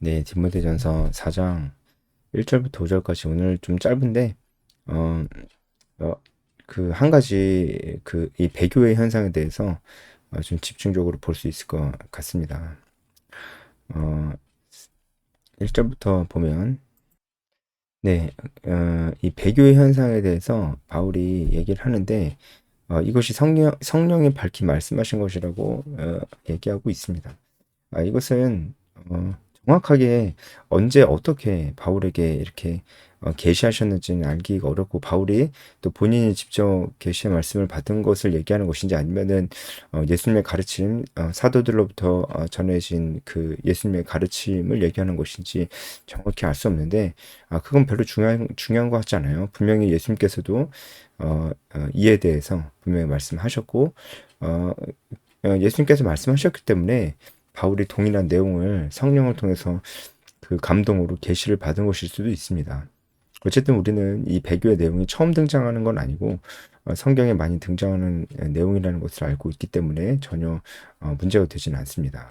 네, 디모데전서 4장 1절부터 5절까지 오늘 좀 짧은데 어, 어, 그 한 가지 그 이 배교의 현상에 대해서 좀 집중적으로 볼 수 있을 것 같습니다. 어, 1절부터 보면 네, 이 배교의 현상에 대해서 바울이 얘기를 하는데 이것이 성령이 밝히 말씀하신 것이라고 얘기하고 있습니다. 이것은 정확하게 언제 어떻게 바울에게 이렇게 계시하셨는지는 알기가 어렵고 바울이 또 본인이 직접 계시의 말씀을 받은 것을 얘기하는 것인지 아니면은 예수님의 가르침 사도들로부터 전해진 그 예수님의 가르침을 얘기하는 것인지 정확히 알 수 없는데 그건 별로 중요한 것 같지 않아요. 분명히 예수님께서도 이에 대해서 분명히 말씀하셨고 예수님께서 말씀하셨기 때문에 바울이 동일한 내용을 성령을 통해서 그 감동으로 계시를 받은 것일 수도 있습니다. 어쨌든 우리는 이 배교의 내용이 처음 등장하는 건 아니고 성경에 많이 등장하는 내용이라는 것을 알고 있기 때문에 전혀 문제가 되지는 않습니다.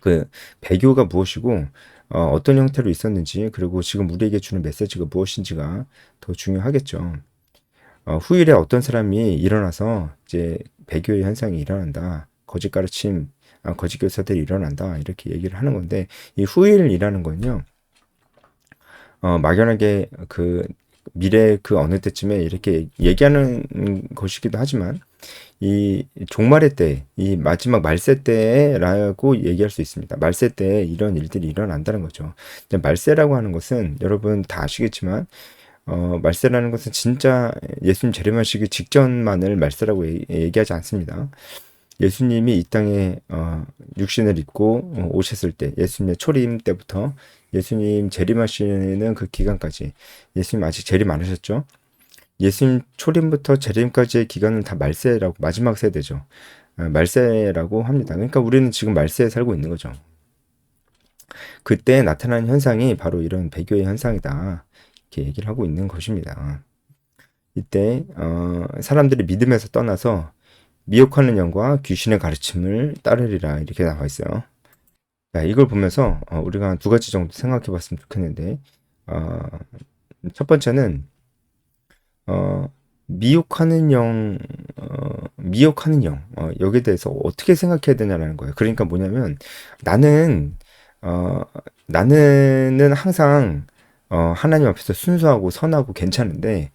그 배교가 무엇이고 어떤 형태로 있었는지 그리고 지금 우리에게 주는 메시지가 무엇인지가 더 중요하겠죠. 후일에 어떤 사람이 일어나서 이제 배교의 현상이 일어난다. 거짓 가르침, 거짓 교사들이 일어난다. 이렇게 얘기를 하는 건데 이 후일이라는 건요. 막연하게 그 미래 그 어느 때쯤에 이렇게 얘기하는 것이기도 하지만 이 종말의 때, 이 마지막 말세 때라고 얘기할 수 있습니다. 말세 때에 이런 일들이 일어난다는 거죠. 말세라고 하는 것은 여러분 다 아시겠지만 말세라는 것은 진짜 예수님 재림하시기 직전만을 말세라고 얘기하지 않습니다. 예수님이 이 땅에 육신을 입고 오셨을 때 예수님의 초림 때부터 예수님 재림하시는 그 기간까지 예수님 아직 재림 안 하셨죠? 예수님 초림부터 재림까지의 기간은 다 말세라고 마지막 세대죠. 말세라고 합니다. 그러니까 우리는 지금 말세에 살고 있는 거죠. 그때 나타난 현상이 바로 이런 배교의 현상이다. 이렇게 얘기를 하고 있는 것입니다. 이때 사람들이 믿음에서 떠나서 미혹하는 영과 귀신의 가르침을 따르리라 이렇게 나와 있어요. 이걸 보면서 우리가 두 가지 정도 생각해 봤으면 좋겠는데 첫 번째는 미혹하는 영, 미혹하는 영 여기에 대해서 어떻게 생각해야 되냐는 거예요. 그러니까 뭐냐면 나는 나는 항상 하나님 앞에서 순수하고 선하고 괜찮은데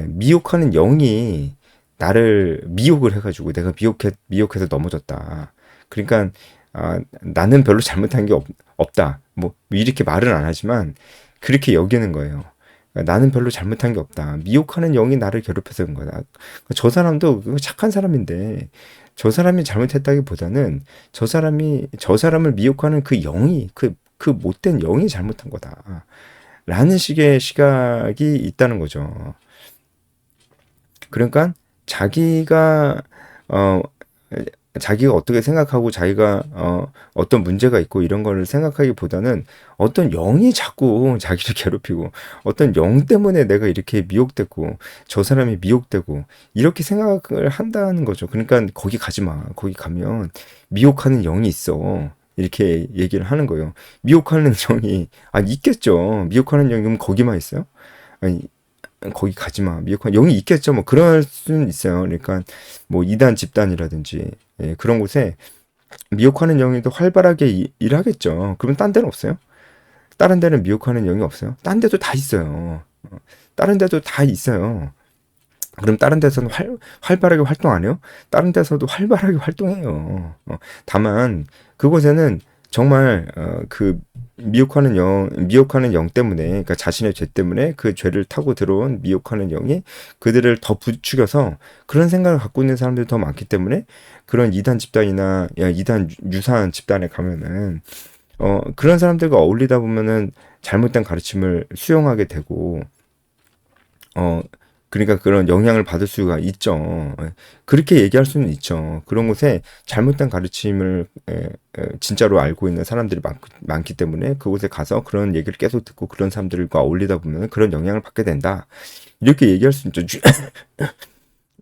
미혹하는 영이 나를 미혹을 해가지고 내가 미혹해서 넘어졌다. 그러니까 나는 별로 잘못한 게 없다. 뭐 이렇게 말은 안 하지만 그렇게 여기는 거예요. 그러니까 나는 별로 잘못한 게 없다. 미혹하는 영이 나를 괴롭혀서 그런 거다. 저 사람도 착한 사람인데 저 사람이 잘못했다기보다는 저 사람을 미혹하는 그 영이 그 못된 영이 잘못한 거다. 라는 식의 시각이 있다는 거죠. 그러니까 자기가 어 자기가 어떻게 생각하고 자기가 어떤 문제가 있고 이런 거를 생각하기보다는 어떤 영이 자꾸 자기를 괴롭히고 어떤 영 때문에 내가 이렇게 미혹됐고 저 사람이 미혹되고 이렇게 생각을 한다는 거죠. 그러니까 거기 가지 마. 거기 가면 미혹하는 영이 있어. 이렇게 얘기를 하는 거예요. 미혹하는 영이 있겠죠. 미혹하는 영이면 거기만 있어요? 아니, 거기 가지 마. 미혹한 영이 있겠죠. 뭐 그럴 수는 있어요. 그러니까 뭐 이단 집단이라든지 그런 곳에 미혹하는 영이 더 활발하게 일하겠죠. 그러면 딴 데는 없어요? 다른 데는 미혹하는 영이 없어요? 딴 데도 다 있어요. 다른 데도 다 있어요. 그럼 다른 데서는 활발하게 활동 안 해요? 다른 데서도 활발하게 활동해요. 다만 그곳에는 정말 그 미혹하는 영 때문에, 그러니까 자신의 죄 때문에 그 죄를 타고 들어온 미혹하는 영이 그들을 더 부추겨서 그런 생각을 갖고 있는 사람들이 더 많기 때문에 그런 이단 집단이나 이단 유사한 집단에 가면은 그런 사람들과 어울리다 보면은 잘못된 가르침을 수용하게 되고 어 그러니까 그런 영향을 받을 수가 있죠. 그렇게 얘기할 수는 있죠. 그런 곳에 잘못된 가르침을 진짜로 알고 있는 사람들이 많기 때문에 그곳에 가서 그런 얘기를 계속 듣고 그런 사람들과 어울리다 보면 그런 영향을 받게 된다. 이렇게 얘기할 수 있죠.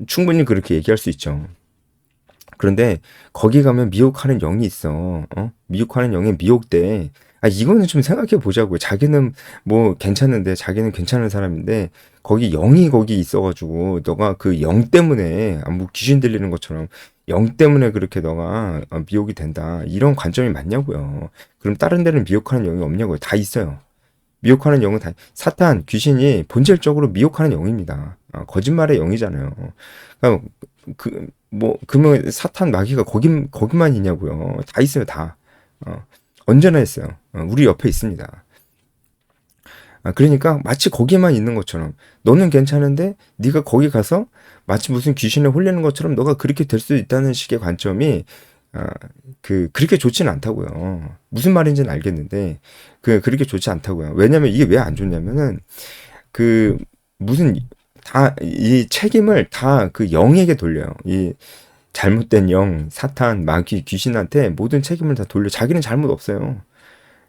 충분히 그렇게 얘기할 수 있죠. 그런데 거기 가면 미혹하는 영이 있어. 미혹하는 영에 미혹돼. 이거는 좀 생각해 보자고요. 자기는 뭐 괜찮은데, 자기는 괜찮은 사람인데, 거기 영이 거기 있어가지고, 너가 그 영 때문에, 뭐 귀신 들리는 것처럼, 영 때문에 그렇게 너가 미혹이 된다. 이런 관점이 맞냐고요. 그럼 다른 데는 미혹하는 영이 없냐고요. 다 있어요. 미혹하는 영은 다, 사탄, 귀신이 본질적으로 미혹하는 영입니다. 거짓말의 영이잖아요. 그러니까 그러면 사탄 마귀가 거기만 있냐고요. 다 있어요, 다. 언제나 있어요. 우리 옆에 있습니다. 그러니까 마치 거기만 있는 것처럼 너는 괜찮은데 네가 거기 가서 마치 무슨 귀신에 홀리는 것처럼 너가 그렇게 될 수 있다는 식의 관점이 그렇게 좋지는 않다고요. 무슨 말인지는 알겠는데 그렇게 좋지 않다고요. 왜냐면 이게 왜 안 좋냐면은 그 무슨 다 이 책임을 다 그 영에게 돌려요. 이 잘못된 영, 사탄, 마귀, 귀신한테 모든 책임을 다 돌려. 자기는 잘못 없어요.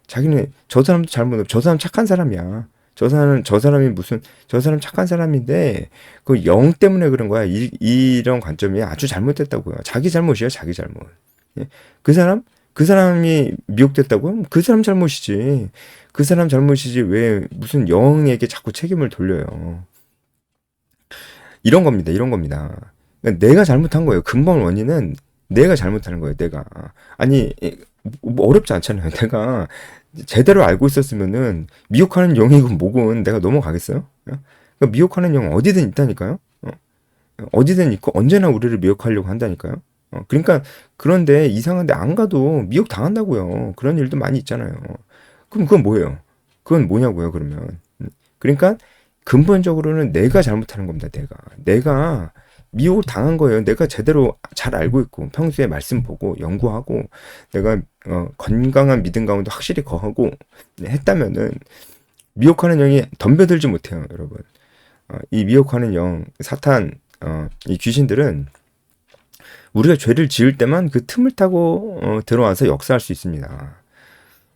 자기는 저 사람도 잘못 없어. 저 사람 착한 사람이야. 저 사람이 무슨 저 사람 착한 사람인데 그 영 때문에 그런 거야. 이런 관점이 아주 잘못됐다고요. 자기 잘못이야, 자기 잘못. 예? 그 사람이 미혹됐다고요? 그 사람 잘못이지. 그 사람 잘못이지 왜 무슨 영에게 자꾸 책임을 돌려요. 이런 겁니다. 이런 겁니다. 그러니까 내가 잘못한 거예요. 근본 원인은 내가 잘못하는 거예요. 내가. 아니, 뭐 어렵지 않잖아요. 내가 제대로 알고 있었으면은 미혹하는 영이고 뭐군 내가 넘어가겠어요? 그러니까 미혹하는 영 어디든 있다니까요. 어디든 있고 언제나 우리를 미혹하려고 한다니까요. 그러니까 그런데 이상한데 안 가도 미혹 당한다고요. 그런 일도 많이 있잖아요. 그럼 그건 뭐예요? 그건 뭐냐고요, 그러면. 그러니까 근본적으로는 내가 잘못하는 겁니다, 내가 미혹을 당한 거예요. 내가 제대로 잘 알고 있고 평소에 말씀 보고 연구하고 내가 건강한 믿음 가운데 확실히 거하고 했다면은 미혹하는 영이 덤벼들지 못해요, 여러분. 이 미혹하는 영, 사탄, 이 귀신들은 우리가 죄를 지을 때만 그 틈을 타고 들어와서 역사할 수 있습니다.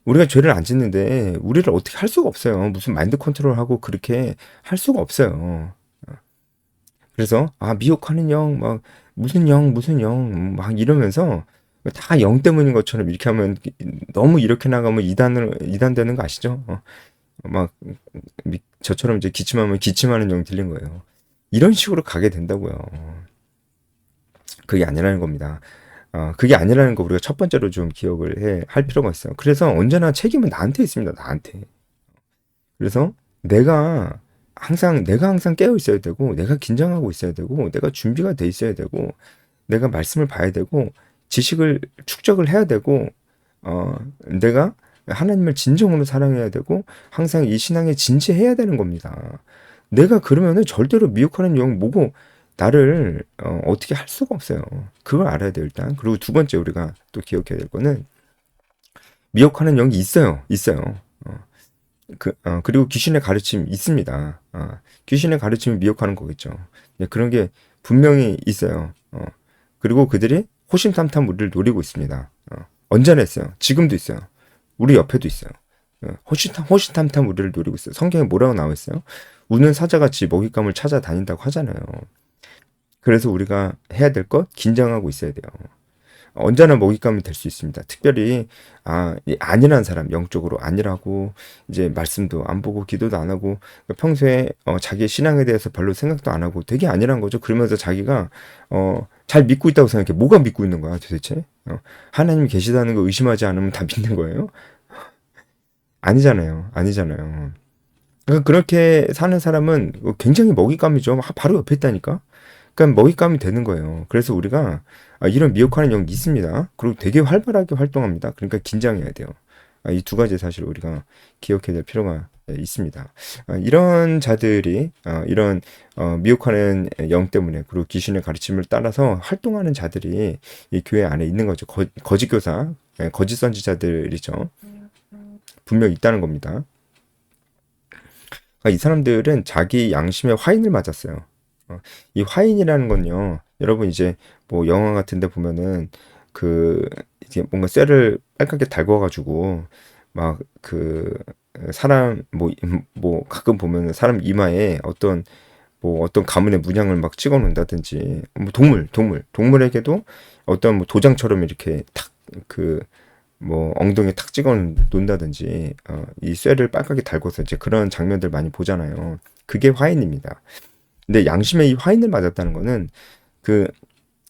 우리가 죄를 안 짓는데 우리를 어떻게 할 수가 없어요. 무슨 마인드 컨트롤하고 그렇게 할 수가 없어요. 그래서 미혹하는 영, 막 무슨 영, 막 이러면서 다 영 때문인 것처럼 이렇게 하면 너무 이렇게 나가면 이단되는 거 아시죠? 막 저처럼 이제 기침하면 기침하는 영 들린 거예요. 이런 식으로 가게 된다고요. 그게 아니라는 겁니다. 그게 아니라는 거 우리가 첫 번째로 좀 기억을 할 필요가 있어요. 그래서 언제나 책임은 나한테 있습니다. 나한테. 그래서 내가 항상 깨어 있어야 되고, 내가 긴장하고 있어야 되고, 내가 준비가 돼 있어야 되고, 내가 말씀을 봐야 되고, 지식을 축적을 해야 되고, 내가 하나님을 진정으로 사랑해야 되고, 항상 이 신앙에 진지해야 되는 겁니다. 내가 그러면은 절대로 미혹하는 영 뭐고, 나를 어떻게 할 수가 없어요. 그걸 알아야 돼요, 일단. 그리고 두 번째 우리가 또 기억해야 될 거는 미혹하는 영이 있어요. 그리고 귀신의 가르침이 있습니다. 귀신의 가르침이 미혹하는 거겠죠. 네, 그런 게 분명히 있어요. 그리고 그들이 호심탐탐 우리를 노리고 있습니다. 언제나 있어요. 지금도 있어요. 우리 옆에도 있어요. 호시탐탐 우리를 노리고 있어요. 성경에 뭐라고 나와 있어요? 우는 사자같이 먹잇감을 찾아다닌다고 하잖아요. 그래서 우리가 해야 될 것 긴장하고 있어야 돼요. 언제나 먹잇감이 될 수 있습니다. 특별히 이 안일한 사람, 영적으로 안일하고 이제 말씀도 안 보고 기도도 안 하고 평소에 자기의 신앙에 대해서 별로 생각도 안 하고 되게 안일한 거죠. 그러면서 자기가 잘 믿고 있다고 생각해. 뭐가 믿고 있는 거야 도대체? 하나님이 계시다는 거 의심하지 않으면 다 믿는 거예요? 아니잖아요. 그러니까 그렇게 사는 사람은 굉장히 먹잇감이죠. 바로 옆에 있다니까. 그러니까 먹잇감이 되는 거예요. 그래서 우리가 이런 미혹하는 영이 있습니다. 그리고 되게 활발하게 활동합니다. 그러니까 긴장해야 돼요. 이 두 가지 사실 우리가 기억해야 될 필요가 있습니다. 이런 자들이 이런 미혹하는 영 때문에 그리고 귀신의 가르침을 따라서 활동하는 자들이 이 교회 안에 있는 거죠. 거짓 교사, 거짓 선지자들이죠. 분명 있다는 겁니다. 이 사람들은 자기 양심의 화인을 맞았어요. 이 화인이라는 건요, 여러분 이제 뭐 영화 같은 데 보면은 이제 뭔가 쇠를 빨갛게 달궈가지고 막 사람 뭐 가끔 보면은 사람 이마에 어떤 가문의 문양을 막 찍어 놓는다든지 뭐 동물에게도 어떤 뭐 도장처럼 이렇게 탁 뭐 엉덩이에 탁 찍어 놓는다든지 이 쇠를 빨갛게 달궈서 이제 그런 장면들 많이 보잖아요. 그게 화인입니다. 근데 양심에 이 화인을 맞았다는 거는 그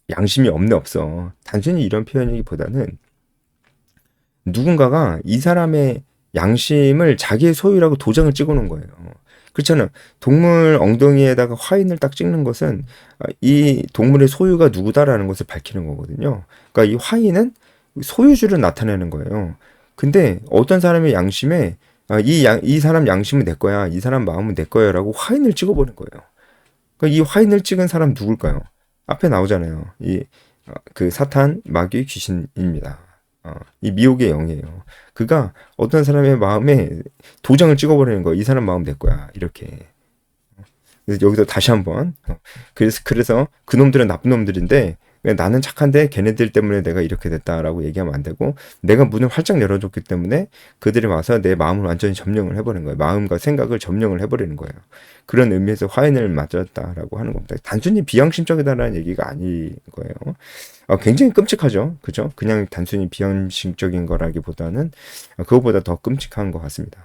양심이 없네 없어. 단순히 이런 표현이기보다는 누군가가 이 사람의 양심을 자기의 소유라고 도장을 찍어 놓은 거예요. 그렇잖아요. 동물 엉덩이에다가 화인을 딱 찍는 것은 이 동물의 소유가 누구다라는 것을 밝히는 거거든요. 그러니까 이 화인은 소유주를 나타내는 거예요. 근데 어떤 사람의 양심에 이 사람 양심은 내 거야, 이 사람 마음은 내 거야라고 화인을 찍어버린 거예요. 그러니까 이 화인을 찍은 사람 누굴까요? 앞에 나오잖아요. 그 사탄, 마귀, 귀신입니다. 이 미혹의 영이에요. 그가 어떤 사람의 마음에 도장을 찍어버리는 거야. 이 사람 마음 내 거야. 이렇게. 그래서 여기서 다시 한번 그래서 그놈들은 나쁜 놈들인데 나는 착한데 걔네들 때문에 내가 이렇게 됐다라고 얘기하면 안 되고 내가 문을 활짝 열어줬기 때문에 그들이 와서 내 마음을 완전히 점령을 해버리는 거예요. 마음과 생각을 점령을 해버리는 거예요. 그런 의미에서 화인을 맞았다라고 하는 겁니다. 단순히 비양심적이다라는 얘기가 아닌 거예요. 굉장히 끔찍하죠. 그죠? 그냥 단순히 비양심적인 거라기보다는 그것보다 더 끔찍한 것 같습니다.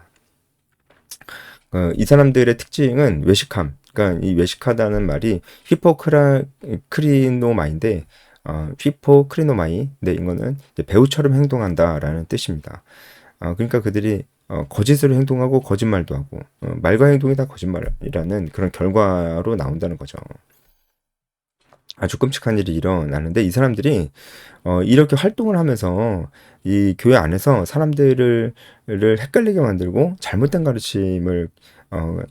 이 사람들의 특징은 외식함. 그러니까 이 외식하다는 말이 히포크리노마인데 히포크리노마이. 네, 이거는 배우처럼 행동한다라는 뜻입니다. 그러니까 그들이 거짓으로 행동하고 거짓말도 하고 말과 행동이 다 거짓말이라는 그런 결과로 나온다는 거죠. 아주 끔찍한 일이 일어나는데 이 사람들이 이렇게 활동을 하면서 이 교회 안에서 사람들을 헷갈리게 만들고 잘못된 가르침을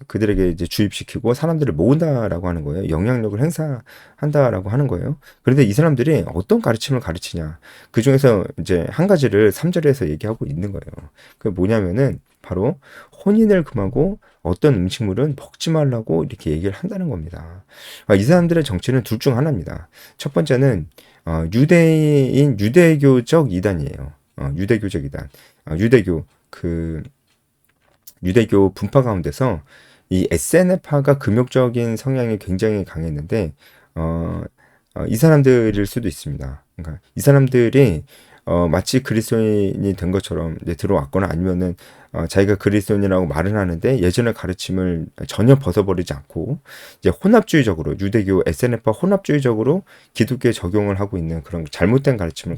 그들에게 이제 주입시키고 사람들을 모은다라고 하는 거예요. 영향력을 행사한다라고 하는 거예요. 그런데 이 사람들이 어떤 가르침을 가르치냐. 그 중에서 이제 한 가지를 3절에서 얘기하고 있는 거예요. 그게 뭐냐면은 바로 혼인을 금하고 어떤 음식물은 먹지 말라고 이렇게 얘기를 한다는 겁니다. 이 사람들의 정치는 둘 중 하나입니다. 첫 번째는 유대교적 이단이에요. 유대교적 이단. 유대교 분파 가운데서 이 SNF파가 금욕적인 성향이 굉장히 강했는데 이 사람들일 수도 있습니다. 그러니까 이 사람들이 마치 그리스도인이 된 것처럼 이제 들어왔거나 아니면은 자기가 그리스도인이라고 말을 하는데 예전의 가르침을 전혀 벗어버리지 않고 이제 혼합주의적으로 유대교 SNF파 혼합주의적으로 기독교에 적용을 하고 있는 그런 잘못된 가르침을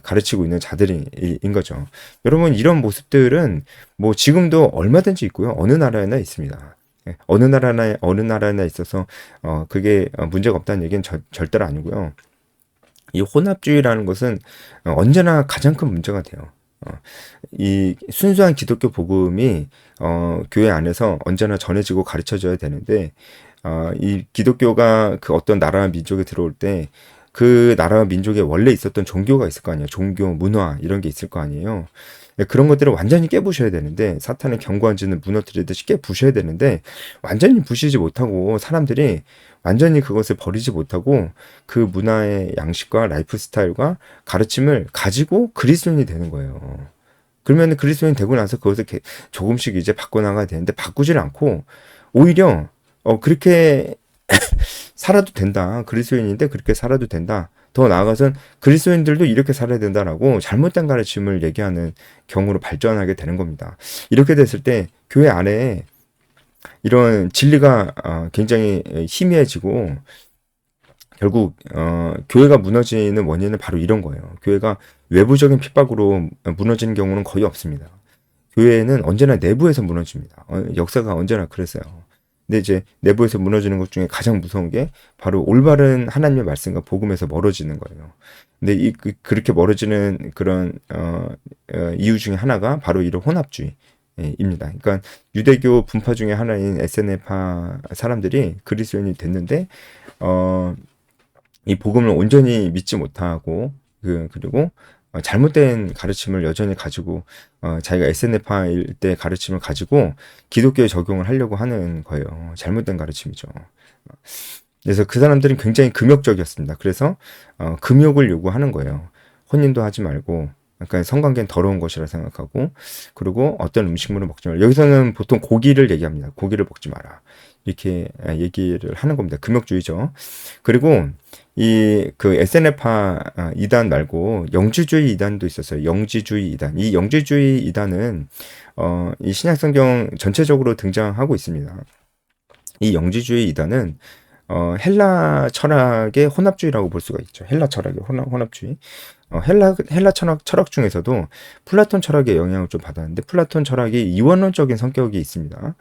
가르치고 있는 자들인 거죠. 여러분 이런 모습들은 뭐 지금도 얼마든지 있고요. 어느 나라에나 있습니다. 어느 나라나 있어서 그게 문제가 없다는 얘기는 절대로 아니고요. 이 혼합주의라는 것은 언제나 가장 큰 문제가 돼요. 이 순수한 기독교 복음이 교회 안에서 언제나 전해지고 가르쳐져야 되는데 이 기독교가 그 어떤 나라와 민족에 들어올 때 그 나라와 민족에 원래 있었던 종교가 있을 거 아니에요. 종교, 문화 이런 게 있을 거 아니에요. 그런 것들을 완전히 깨부셔야 되는데 사탄의 견고한 진을 무너뜨리듯이 깨부셔야 되는데 완전히 부시지 못하고 사람들이 완전히 그것을 버리지 못하고 그 문화의 양식과 라이프 스타일과 가르침을 가지고 그리스도인이 되는 거예요. 그러면 그리스도인이 되고 나서 그것을 조금씩 이제 바꿔나가야 되는데 바꾸질 않고 오히려 그렇게 살아도 된다. 그리스도인인데 그렇게 살아도 된다. 더 나아가선 그리스도인들도 이렇게 살아야 된다라고 잘못된 가르침을 얘기하는 경우로 발전하게 되는 겁니다. 이렇게 됐을 때 교회 안에 이런 진리가 굉장히 희미해지고 결국 교회가 무너지는 원인은 바로 이런 거예요. 교회가 외부적인 핍박으로 무너지는 경우는 거의 없습니다. 교회는 언제나 내부에서 무너집니다. 역사가 언제나 그랬어요. 근데 이제 내부에서 무너지는 것 중에 가장 무서운 게 바로 올바른 하나님의 말씀과 복음에서 멀어지는 거예요. 근데 그렇게 멀어지는 그런 이유 중에 하나가 바로 이런 혼합주의입니다. 그러니까 유대교 분파 중에 하나인 SNF파 사람들이 그리스도인이 됐는데 이 복음을 온전히 믿지 못하고 그리고 잘못된 가르침을 여전히 가지고 자기가 SNF파일 때 가르침을 가지고 기독교에 적용을 하려고 하는 거예요. 잘못된 가르침이죠. 그래서 그 사람들은 굉장히 금욕적이었습니다. 그래서 금욕을 요구하는 거예요. 혼인도 하지 말고 그러니까 성관계는 더러운 것이라 생각하고, 그리고 어떤 음식물을 먹지 마라. 여기서는 보통 고기를 얘기합니다. 고기를 먹지 마라. 이렇게 얘기를 하는 겁니다. 금욕주의죠. 그리고 이 그 SNF파 이단 말고 영지주의 이단도 있었어요. 영지주의 이단. 이 영지주의 이단은 이 신약성경 전체적으로 등장하고 있습니다. 이 영지주의 이단은 헬라 철학의 혼합주의라고 볼 수가 있죠. 헬라 철학의 혼합주의. 헬라 철학 중에서도 플라톤 철학의 영향을 좀 받았는데, 플라톤 철학이 이원론적인 성격이 있습니다.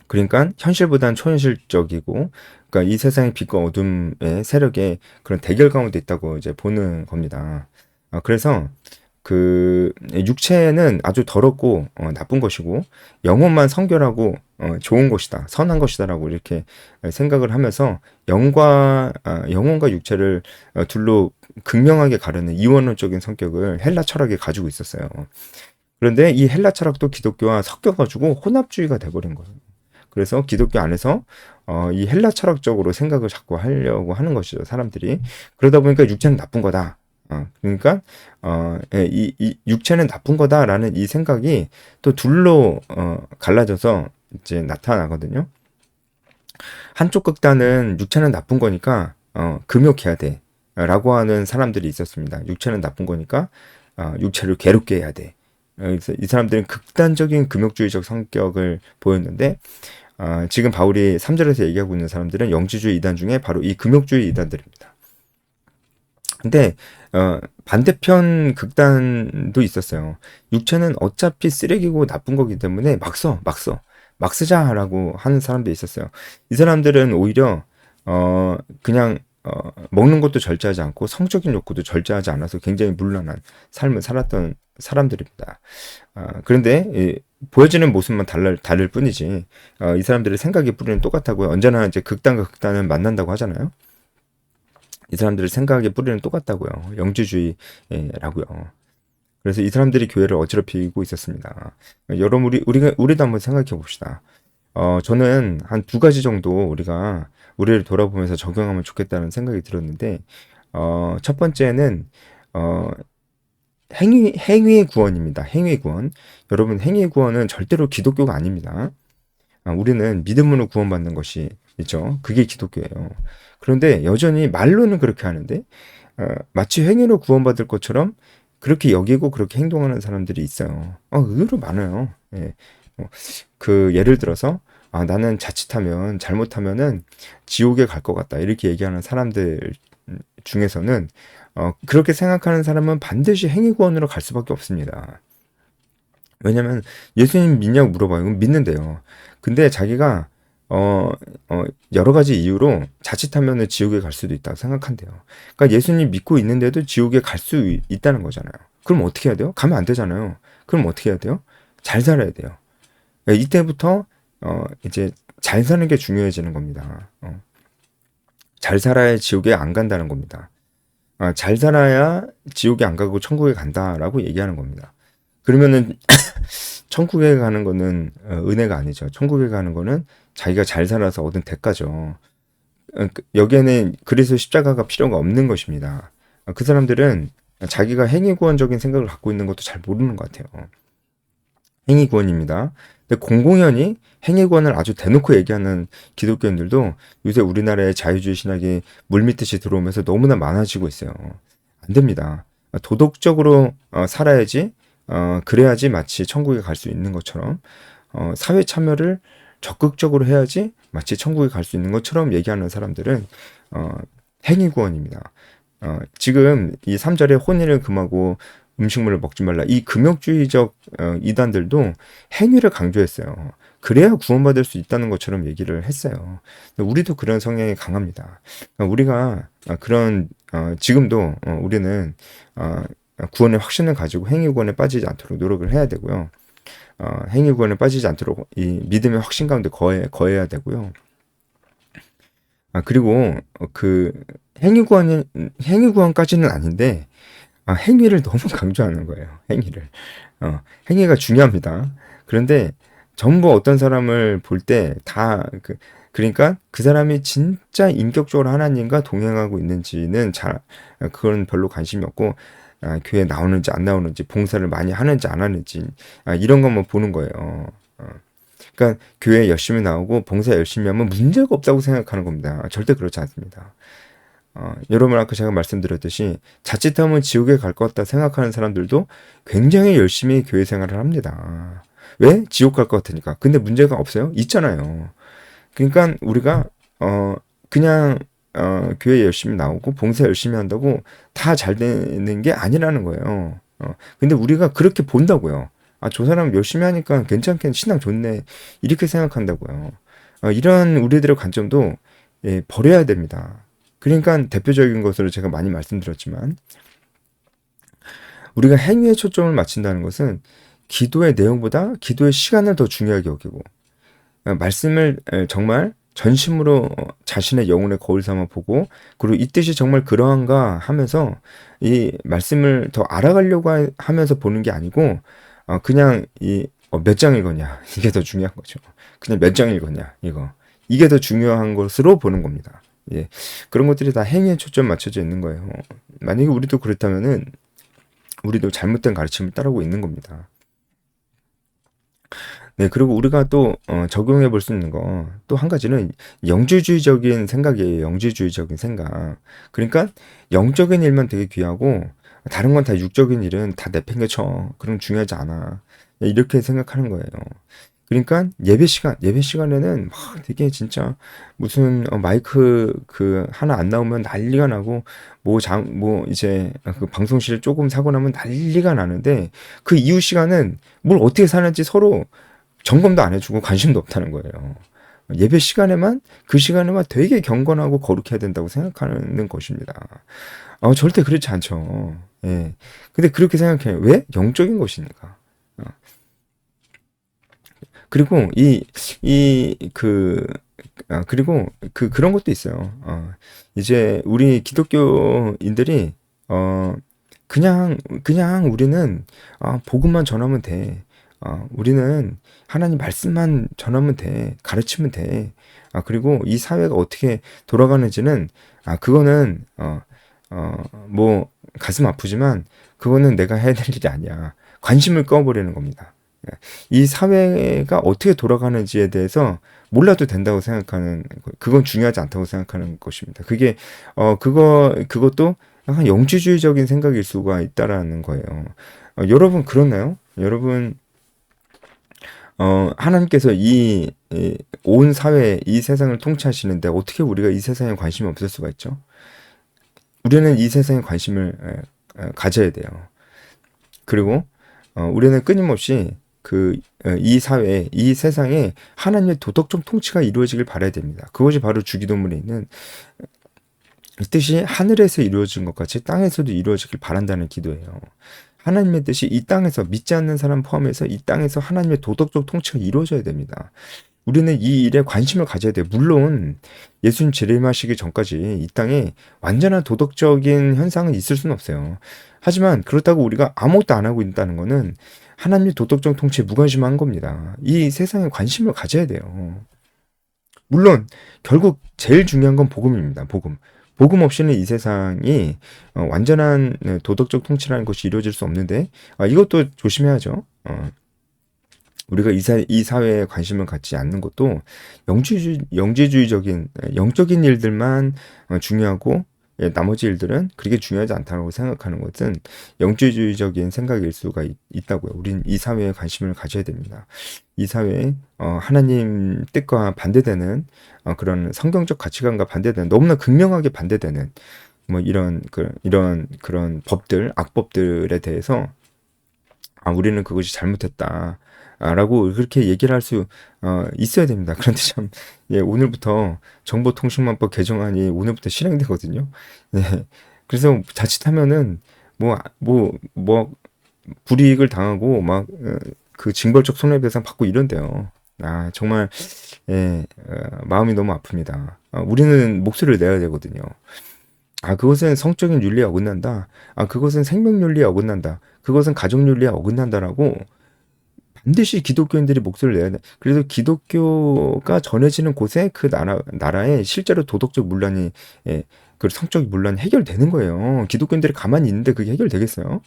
그러니까 현실보다는 초현실적이고, 그러니까 이 세상의 빛과 어둠의 세력의 그런 대결 가운데 있다고 이제 보는 겁니다. 그래서 그 육체는 아주 더럽고 나쁜 것이고, 영혼만 성결하고 좋은 것이다, 선한 것이다라고 이렇게 생각을 하면서 영혼과 육체를 둘로 극명하게 가르는 이원론적인 성격을 헬라 철학이 가지고 있었어요. 그런데 이 헬라 철학도 기독교와 섞여가지고 혼합주의가 돼버린 거예요. 그래서 기독교 안에서 이 헬라 철학적으로 생각을 자꾸 하려고 하는 것이죠, 사람들이. 그러다 보니까 육체는 나쁜 거다. 그러니까 이 육체는 나쁜 거다라는 이 생각이 또 둘로 갈라져서 이제 나타나거든요. 한쪽 극단은 육체는 나쁜 거니까 금욕해야 돼라고 하는 사람들이 있었습니다. 육체는 나쁜 거니까 육체를 괴롭게 해야 돼. 그래서 이 사람들은 극단적인 금욕주의적 성격을 보였는데, 지금 바울이 3절에서 얘기하고 있는 사람들은 영지주의 이단 중에 바로 이 금욕주의 이단들입니다. 근데 반대편 극단도 있었어요. 육체는 어차피 쓰레기고 나쁜 거기 때문에 막 쓰자라고 하는 사람도 있었어요. 이 사람들은 오히려 그냥 먹는 것도 절제하지 않고 성적인 욕구도 절제하지 않아서 굉장히 문란한 삶을 살았던 사람들입니다. 그런데 보여지는 모습만 다를 뿐이지 이 사람들의 생각의 뿌리는 똑같다고요. 언제나 이제 극단과 극단은 만난다고 하잖아요. 이 사람들의 생각의 뿌리는 똑같다고요. 영지주의라고요. 그래서 이 사람들이 교회를 어지럽히고 있었습니다. 여러분, 우리도 한번 생각해 봅시다. 저는 한 두 가지 정도 우리가 우리를 돌아보면서 적용하면 좋겠다는 생각이 들었는데, 첫 번째는 행위의 구원입니다. 행위의 구원. 여러분, 행위의 구원은 절대로 기독교가 아닙니다. 우리는 믿음으로 구원받는 것이 있죠. 그게 기독교예요. 그런데 여전히 말로는 그렇게 하는데 마치 행위로 구원받을 것처럼 그렇게 여기고 그렇게 행동하는 사람들이 있어요. 의외로 많아요. 예. 그 예를 들어서 나는 자칫하면 잘못하면은 지옥에 갈 것 같다, 이렇게 얘기하는 사람들 중에서는 그렇게 생각하는 사람은 반드시 행위 구원으로 갈 수밖에 없습니다. 왜냐면 예수님 믿냐고 물어봐요. 그럼 믿는데요. 근데 자기가 여러 가지 이유로 자칫하면은 지옥에 갈 수도 있다고 생각한대요. 그러니까 예수님 믿고 있는데도 지옥에 갈 수 있다는 거잖아요. 그럼 어떻게 해야 돼요? 가면 안 되잖아요. 그럼 어떻게 해야 돼요? 잘 살아야 돼요. 이때부터 이제 잘 사는 게 중요해지는 겁니다. 잘 살아야 지옥에 안 간다는 겁니다. 잘 살아야 지옥에 안 가고 천국에 간다라고 얘기하는 겁니다. 그러면은 천국에 가는 거는 은혜가 아니죠. 천국에 가는 거는 자기가 잘 살아서 얻은 대가죠. 여기에는 그래서 십자가가 필요가 없는 것입니다. 그 사람들은 자기가 행위구원적인 생각을 갖고 있는 것도 잘 모르는 것 같아요. 행위구원입니다. 근데 공공연히 행위구원을 아주 대놓고 얘기하는 기독교인들도 요새 우리나라의 자유주의 신학이 물밀듯이 들어오면서 너무나 많아지고 있어요. 안 됩니다. 도덕적으로 살아야지, 그래야지 마치 천국에 갈 수 있는 것처럼, 사회 참여를 적극적으로 해야지 마치 천국에 갈 수 있는 것처럼 얘기하는 사람들은 행위구원입니다. 지금 이 3절에 혼인을 금하고 음식물을 먹지 말라, 이 금욕주의적 이단들도 행위를 강조했어요. 그래야 구원받을 수 있다는 것처럼 얘기를 했어요. 우리도 그런 성향이 강합니다. 우리가 그런 지금도 우리는 구원의 확신을 가지고 행위구원에 빠지지 않도록 노력을 해야 되고요. 행위구원에 빠지지 않도록 이 믿음의 확신 가운데 거해야 되고요. 그리고 그 행위구원까지는 아닌데 행위를 너무 강조하는 거예요. 행위가 중요합니다. 그런데 전부 어떤 사람을 볼 때 그러니까 그 사람이 진짜 인격적으로 하나님과 동행하고 있는지는 그건 별로 관심이 없고, 교회 나오는지 안 나오는지, 봉사를 많이 하는지 안 하는지, 이런 것만 보는 거예요. 그러니까 교회 열심히 나오고 봉사 열심히 하면 문제가 없다고 생각하는 겁니다. 절대 그렇지 않습니다. 여러분 아까 제가 말씀드렸듯이 자칫하면 지옥에 갈 것 같다 생각하는 사람들도 굉장히 열심히 교회 생활을 합니다. 왜? 지옥 갈 것 같으니까. 근데 문제가 없어요? 있잖아요. 그러니까 우리가 그냥 교회 열심히 나오고 봉사 열심히 한다고 다 잘 되는 게 아니라는 거예요. 근데 우리가 그렇게 본다고요. 저 사람 열심히 하니까 괜찮게 신앙 좋네. 이렇게 생각한다고요. 이런 우리들의 관점도 버려야 됩니다. 그러니까 대표적인 것으로 제가 많이 말씀드렸지만 우리가 행위에 초점을 맞춘다는 것은 기도의 내용보다 기도의 시간을 더 중요하게 여기고 말씀을 정말 전심으로 자신의 영혼의 거울 삼아 보고 그리고 이 뜻이 정말 그러한가 하면서 이 말씀을 더 알아가려고 하면서 보는 게 아니고 그냥 몇 장 읽었냐 이게 더 중요한 거죠. 그냥 몇 장 읽었냐 이게 더 중요한 것으로 보는 겁니다. 예, 그런 것들이 다 행위에 초점 맞춰져 있는 거예요. 만약에 우리도 그렇다면은 우리도 잘못된 가르침을 따르고 있는 겁니다. 네, 그리고 우리가 또 적용해 볼 수 있는 거 또 한 가지는 영주주의적인 생각이에요. 영주주의적인 생각. 그러니까 영적인 일만 되게 귀하고 다른 건 다 육적인 일은 다 내팽개쳐. 그럼 중요하지 않아. 이렇게 생각하는 거예요. 그러니까 예배 시간에는 막 되게 진짜 무슨 마이크 그 하나 안 나오면 난리가 나고 뭐 이제 그 방송실 조금 사고 나면 난리가 나는데 그 이후 시간은 뭘 어떻게 사는지 서로 점검도 안 해주고 관심도 없다는 거예요. 예배 시간에만 그 시간에만 되게 경건하고 거룩해야 된다고 생각하는 것입니다. 절대 그렇지 않죠. 예. 근데 그렇게 생각해요. 왜? 영적인 것이니까. 그리고 그리고 그런 것도 있어요. 이제 우리 기독교인들이, 그냥 우리는, 복음만 전하면 돼. 우리는 하나님 말씀만 전하면 돼. 가르치면 돼. 그리고 이 사회가 어떻게 돌아가는지는, 그거는, 뭐, 가슴 아프지만, 그거는 내가 해야 될 일이 아니야. 관심을 꺼버리는 겁니다. 이 사회가 어떻게 돌아가는지에 대해서 몰라도 된다고 생각하는, 그건 중요하지 않다고 생각하는 것입니다. 그것도 약간 영지주의적인 생각일 수가 있다라는 거예요. 여러분, 그렇나요? 여러분, 하나님께서 온 사회, 이 세상을 통치하시는데 어떻게 우리가 이 세상에 관심이 없을 수가 있죠? 우리는 이 세상에 관심을 가져야 돼요. 그리고 우리는 끊임없이 이 사회, 이 세상에 하나님의 도덕적 통치가 이루어지길 바라야 됩니다. 그것이 바로 주기도문에 있는 이 뜻이 하늘에서 이루어진 것 같이 땅에서도 이루어지길 바란다는 기도예요. 하나님의 뜻이 이 땅에서 믿지 않는 사람 포함해서 이 땅에서 하나님의 도덕적 통치가 이루어져야 됩니다. 우리는 이 일에 관심을 가져야 돼요. 물론 예수님 재림하시기 전까지 이 땅에 완전한 도덕적인 현상은 있을 수는 없어요. 하지만 그렇다고 우리가 아무것도 안 하고 있다는 것은 하나님의 도덕적 통치에 무관심한 겁니다. 이 세상에 관심을 가져야 돼요. 물론 결국 제일 중요한 건 복음입니다. 복음 없이는 이 세상이 완전한 도덕적 통치라는 것이 이루어질 수 없는데 이것도 조심해야죠. 우리가 이 사회에 관심을 갖지 않는 것도 영지주의적인 영적인 일들만 중요하고 나머지 일들은 그렇게 중요하지 않다고 생각하는 것은 영지주의적인 생각일 수가 있다고요. 우린 이 사회에 관심을 가져야 됩니다. 이 사회에 하나님 뜻과 반대되는 그런 성경적 가치관과 반대되는 너무나 극명하게 반대되는 뭐 이런 그런 법들, 악법들에 대해서 우리는 그것이 잘못했다. 라고 그렇게 얘기를 할 수 있어야 됩니다. 그런데 참 오늘부터 정보통신망법 개정안이 오늘부터 실행되거든요. 그래서 자칫하면은 뭐 불이익을 당하고 막 그 징벌적 손해배상 받고 이런대요. 정말 마음이 너무 아픕니다. 우리는 목소리를 내야 되거든요. 그것은 성적인 윤리에 어긋난다. 그것은 생명윤리에 어긋난다. 그것은 가족윤리에 어긋난다라고 반드시 기독교인들이 목소리를 내야 돼. 그래서 기독교가 전해지는 곳에 그 나라에 실제로 도덕적 문란이 그 성적 문란이 해결되는 거예요. 기독교인들이 가만히 있는데 그게 해결되겠어요?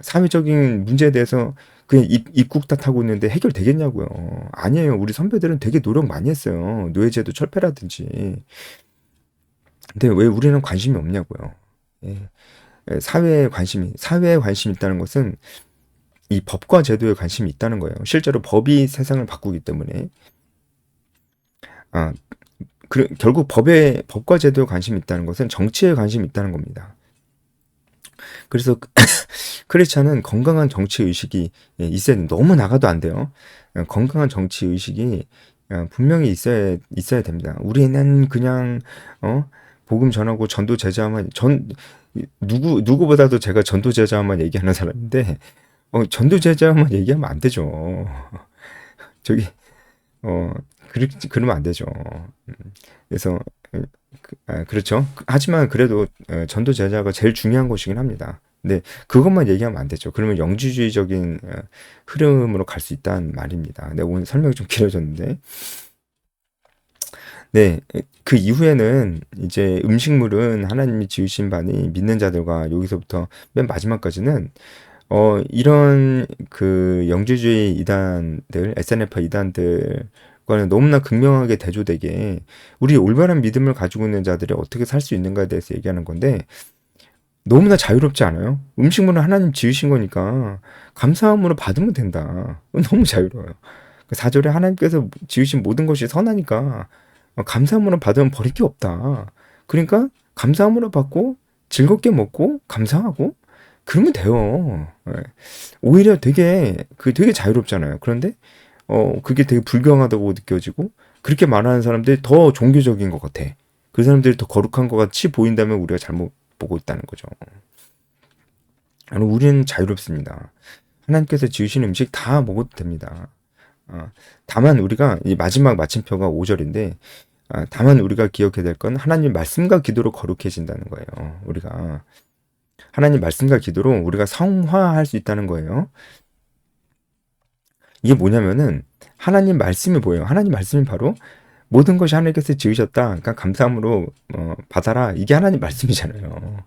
사회적인 문제에 대해서 그냥 입국탓하고 있는데 해결되겠냐고요. 아니에요. 우리 선배들은 되게 노력 많이 했어요. 노예제도 철폐라든지. 근데 왜 우리는 관심이 없냐고요. 예. 사회에 관심이 있다는 것은 이 법과 제도에 관심이 있다는 거예요. 실제로 법이 세상을 바꾸기 때문에. 아, 결국 법과 제도에 관심이 있다는 것은 정치에 관심이 있다는 겁니다. 그래서 크리스찬은 건강한 정치 의식이 있어야 돼. 너무 나가도 안 돼요. 건강한 정치 의식이 분명히 있어야 됩니다. 우리는 그냥 복음 전하고 전도 제자만 누구보다도 제가 전도 제자만 얘기하는 사람인데 전도 제자만 얘기하면 안 되죠. 저기 어 그러면 안 되죠. 그래서 그렇죠. 하지만 그래도 전도 제자가 제일 중요한 것이긴 합니다. 근데 그것만 얘기하면 안 되죠. 그러면 영지주의적인 흐름으로 갈 수 있다는 말입니다. 네, 오늘 설명이 좀 길어졌는데. 네, 그 이후에는 이제 음식물은 하나님이 지으신 바니 믿는 자들과 여기서부터 맨 마지막까지는 이런 그 영지주의 이단들, SNF 이단들과는 너무나 극명하게 대조되게 우리 올바른 믿음을 가지고 있는 자들이 어떻게 살 수 있는가에 대해서 얘기하는 건데 너무나 자유롭지 않아요? 음식물은 하나님 지으신 거니까 감사함으로 받으면 된다. 너무 자유로워요. 그 4절에 하나님께서 지으신 모든 것이 선하니까 감사함으로 받으면 버릴 게 없다. 그러니까 감사함으로 받고 즐겁게 먹고 감사하고 그러면 돼요. 예. 오히려 되게 자유롭잖아요. 그런데 그게 되게 불경하다고 느껴지고 그렇게 말하는 사람들이 더 종교적인 것 같아. 그 사람들이 더 거룩한 것 같이 보인다면 우리가 잘못 보고 있다는 거죠. 우리는 자유롭습니다. 하나님께서 지으신 음식 다 먹어도 됩니다. 다만 우리가 이 마지막 마침표가 5절인데 다만 우리가 기억해야 될 건 하나님 말씀과 기도로 거룩해진다는 거예요. 우리가 하나님 말씀과 기도로 우리가 성화할 수 있다는 거예요. 이게 뭐냐면은 하나님 말씀이 뭐예요? 하나님 말씀이 바로 모든 것이 하나님께서 지으셨다. 그러니까 감사함으로 받아라. 이게 하나님 말씀이잖아요.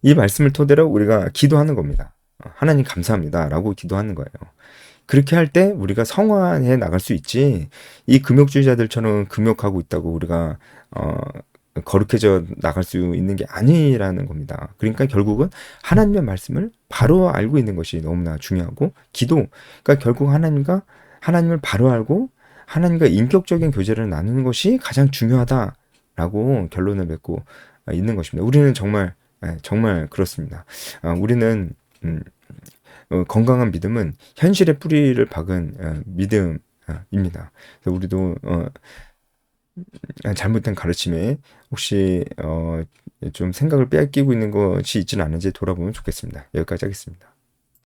이 말씀을 토대로 우리가 기도하는 겁니다. 하나님 감사합니다라고 기도하는 거예요. 그렇게 할 때 우리가 성화해 나갈 수 있지. 이 금욕주의자들처럼 금욕하고 있다고 우리가 거룩해져 나갈 수 있는 게 아니라는 겁니다. 그러니까 결국은 하나님의 말씀을 바로 알고 있는 것이 너무나 중요하고 기도. 그러니까 결국 하나님을 바로 알고 하나님과 인격적인 교제를 나누는 것이 가장 중요하다라고 결론을 맺고 있는 것입니다. 우리는 정말 그렇습니다. 우리는 건강한 믿음은 현실의 뿌리를 박은 믿음입니다. 그래서 우리도 잘못된 가르침에 혹시 좀 생각을 빼앗기고 있는 것이 있지는 않은지 돌아보면 좋겠습니다. 여기까지 하겠습니다.